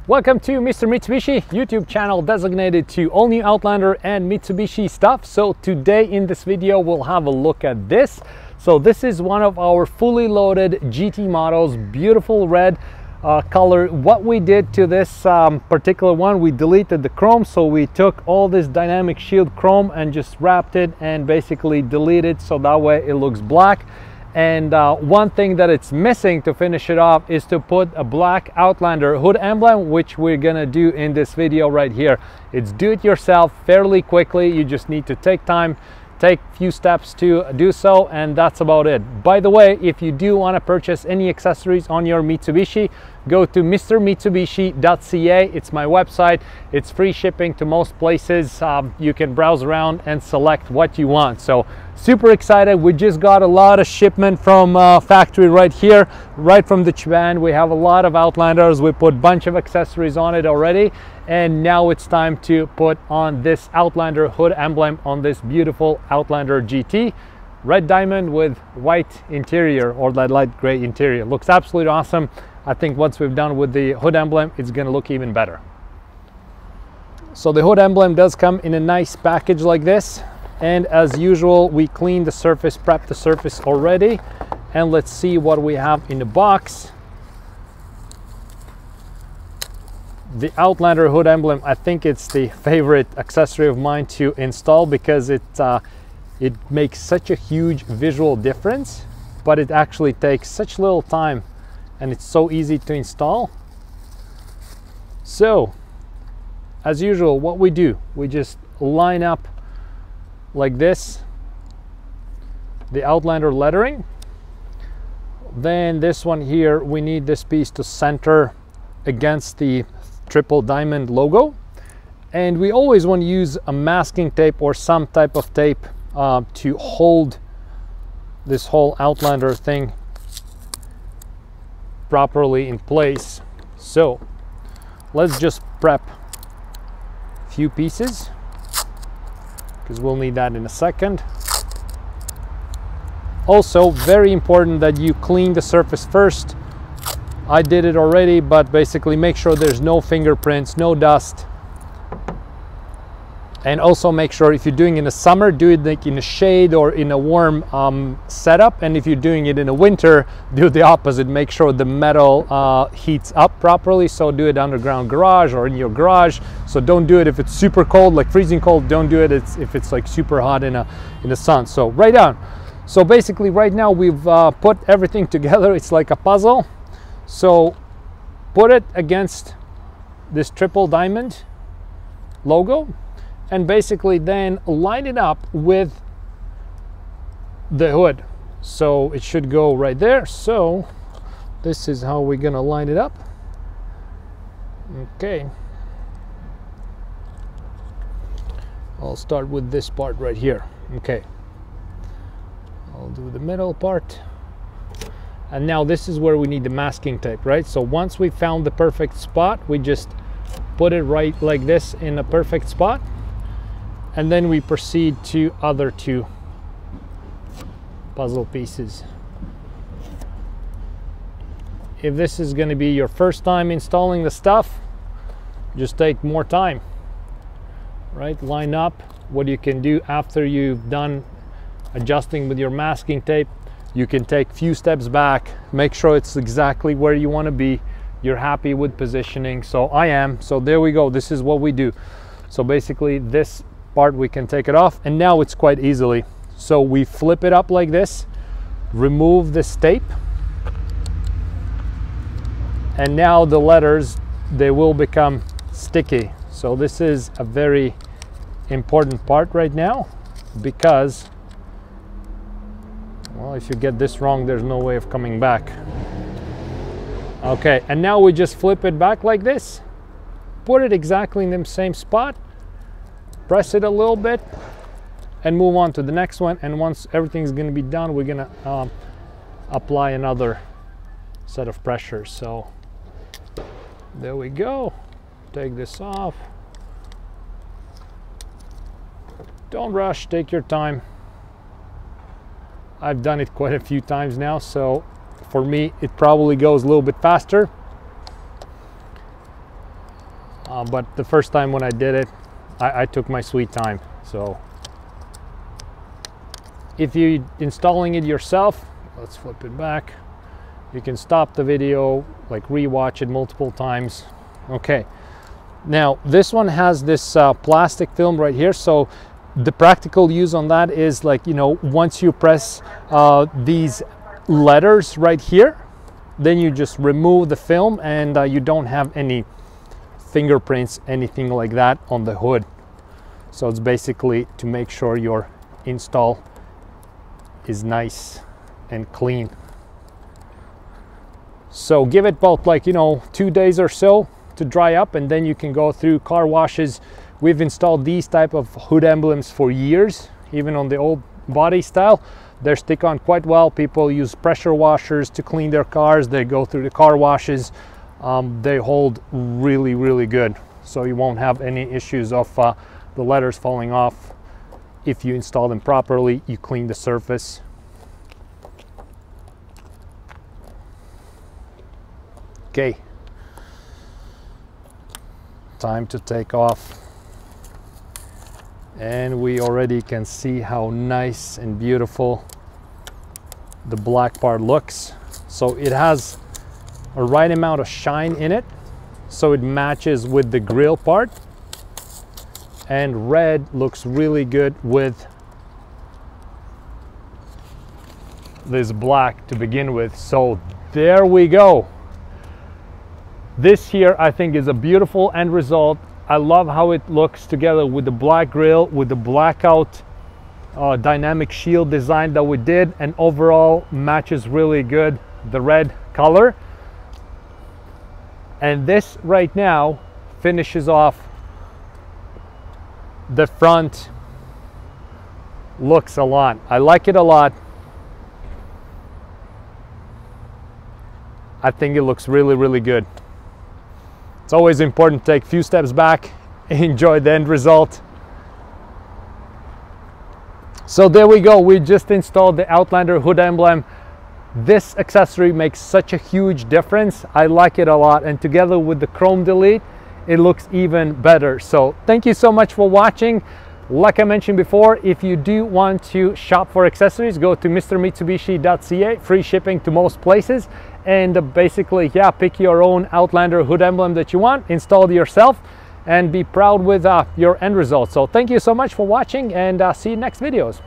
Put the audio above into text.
Welcome to Mr. Mitsubishi YouTube channel designated to all new Outlander and Mitsubishi stuff. So today in this video we'll have a look at this. So this is one of our fully loaded GT models, beautiful red color. What we did to this particular one, we deleted the chrome, so we took all this dynamic shield chrome and just wrapped it and basically deleted, so that way it looks black. And one thing that it's missing to finish it off is to put a black Outlander hood emblem, which we're gonna do in this video right here. It's do-it-yourself fairly quickly. You just need to take time, take a few steps to do so, and that's about it. By the way, if you do want to purchase any accessories on your Mitsubishi, go to mrmitsubishi.ca. It's my website. It's free shipping to most places. You can browse around and select what you want. So super excited. We just got a lot of shipment from factory right here, right from the Japan. We have a lot of Outlanders. We put a bunch of accessories on it already, and now it's time to put on this Outlander hood emblem on this beautiful Outlander GT. Red diamond with white interior, or that light gray interior. Looks absolutely awesome. I think once we've done with the hood emblem, it's going to look even better. So the hood emblem does come in a nice package like this, and as usual we clean the surface, prep the surface already, and let's see what we have in the box. The Outlander hood emblem, I think it's the favorite accessory of mine to install because it makes such a huge visual difference, but it actually takes such little time and it's so easy to install. So as usual, what we do, we just line up like this the Outlander lettering. Then this one here, we need this piece to center against the triple diamond logo, and we always want to use a masking tape or some type of tape to hold this whole Outlander thing properly in place. So let's just prep a few pieces because we'll need that in a second. Also very important that you clean the surface first. I did it already, but basically make sure there's no fingerprints, no dust. And also make sure if you're doing it in the summer, do it like in a shade or in a warm setup. And if you're doing it in the winter, do the opposite. Make sure the metal heats up properly. So do it underground garage or in your garage. So don't do it if it's super cold, like freezing cold. Don't do it if it's like super hot in the sun. So right down. So basically right now we've put everything together. It's like a puzzle. So put it against this triple diamond logo, and basically then line it up with the hood. So it should go right there. So this is how we're gonna line it up. Okay. I'll start with this part right here. Okay. I'll do the middle part. And now this is where we need the masking tape, right? So once we found the perfect spot, we just put it right like this in a perfect spot. And then we proceed to other two puzzle pieces. If this is going to be your first time installing the stuff, just take more time, right? Line up what you can do after you've done adjusting with your masking tape. You can take a few steps back, make sure it's exactly where you want to be. You're happy with positioning. So I am. So there we go. This is what we do. So basically this part we can take it off, and now it's quite easily. So we flip it up like this, remove this tape, and now the letters, they will become sticky. So this is a very important part right now, because well, if you get this wrong, there's no way of coming back. Okay, and now we just flip it back like this, put it exactly in the same spot, press it a little bit, and move on to the next one. And once everything's going to be done, we're going to apply another set of pressures. So there we go. Take this off. Don't rush, take your time. I've done it quite a few times now, so for me it probably goes a little bit faster. but the first time when I did it, I took my sweet time. So if you're installing it yourself, let's flip it back. You can stop the video, like rewatch it multiple times. Okay, now this one has this plastic film right here. So the practical use on that is, like, you know, once you press these letters right here, then you just remove the film, and you don't have any fingerprints, anything like that on the hood. So it's basically to make sure your install is nice and clean. So give it about, like, you know, 2 days or so to dry up, and then you can go through car washes. We've installed these type of hood emblems for years, even on the old body style. They stick on quite well. People use pressure washers to clean their cars. They go through the car washes. They hold really, really good. So you won't have any issues of the letters falling off. If you install them properly, you clean the surface. Okay, time to take off. And we already can see how nice and beautiful the black part looks. So it has a right amount of shine in it, so it matches with the grille part. And red looks really good with this black to begin with. So there we go. This here, I think, is a beautiful end result. I love how it looks together with the black grille, with the blackout dynamic shield design that we did, and overall matches really good the red color. And this right now finishes off the front. Looks a lot. I like it a lot. I think it looks really, really good. It's always important to take a few steps back, enjoy the end result. So there we go. We just installed the Outlander hood emblem. This accessory makes such a huge difference. I like it a lot, and together with the chrome delete, it looks even better. So thank you so much for watching. Like I mentioned before, if you do want to shop for accessories, go to mrmitsubishi.ca, free shipping to most places. And basically, yeah, pick your own Outlander hood emblem that you want, install it yourself, and be proud with your end result. So thank you so much for watching, and see you in next videos.